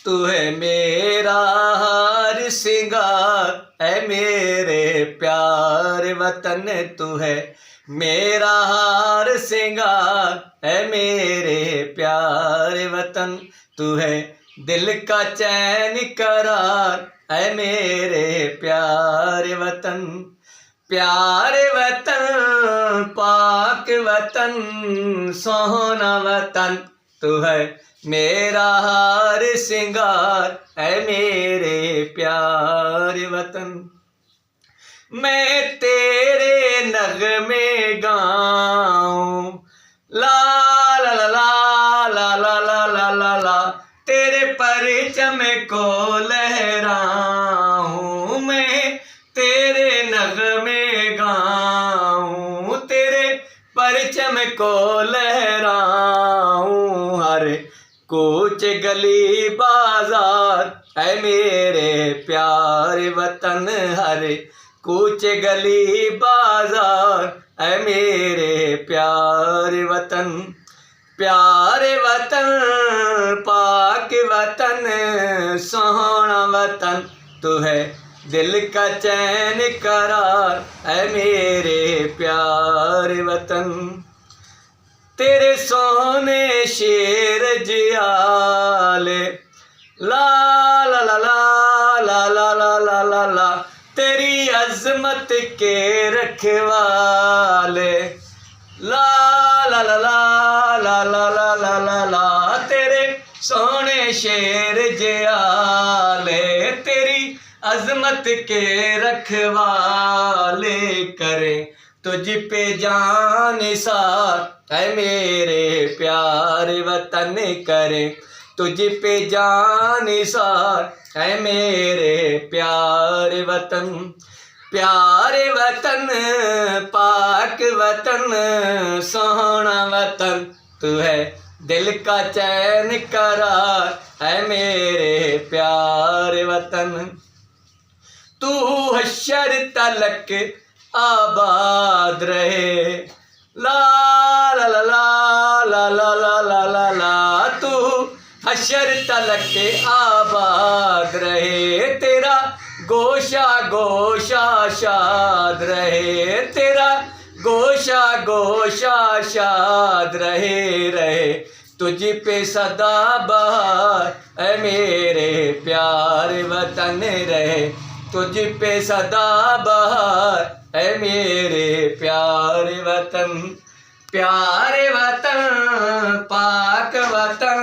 तू है मेरा हार सिंगार ऐ मेरे प्यारे वतन। तू है मेरा हार सिंगार ऐ मेरे प्यारे वतन। तू है दिल का चैन करार ऐ मेरे प्यारे वतन। प्यारे वतन पाक वतन सोहना वतन। तू है मेरा हार सिंगार ऐ मेरे प्यारे वतन। मैं तेरे नगमे गाऊं ला ला ला ला ला ला ला ला ला ला। तेरे परचम को लहराऊं मैं तेरे नगमे गाऊं। तेरे परचम को लहराऊं हर कूच गली बाजार ऐ मेरे प्यारे वतन। हर कूच गली बाजार ऐ मेरे प्यारे वतन। प्यारे वतन पाक वतन सोहना वतन। तू है दिल का चैन करार ऐ मेरे प्यारे वतन। तेरे सोने शेर जियाले ला ला ला ला ला ला ला ला ला ला। तेरी अजमत के रखवाले ला ला ला ला ला ला ला ला ला ला। तेरे सोने शेर जियाले तेरी अजमत के रखवाले करे तुझ पे जान निसार ऐ मेरे प्यारे वतन। करे तुझ पे जान निसार ऐ मेरे प्यारे वतन। प्यारे वतन पाक वतन सोहना वतन। तू है दिल का चैन करार ऐ मेरे प्यारे वतन। तू हश्र तलक आबाद रहे ला ला ला ला ला ला ला ला ला ला। तू हश्र तलक आबाद रहे तेरा गोशा गोशा शाद रहे। तेरा गोशा गोशा शाद रहे रहे तुझ पे सदा बहार ऐ मेरे प्यारे वतन। रहे तुझ पे सदा बहार ऐ मेरे प्यारे वतन। प्यारे वतन पाक वतन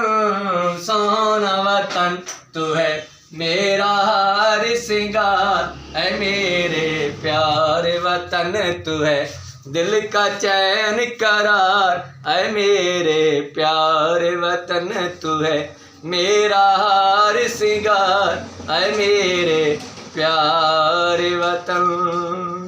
सोहना वतन। तू है मेरा हार सिंगार ऐ मेरे प्यारे वतन। तू है दिल का चैन करार ऐ मेरे प्यारे वतन। तू है मेरा हार सिंगार ऐ मेरे प्यारे वतन।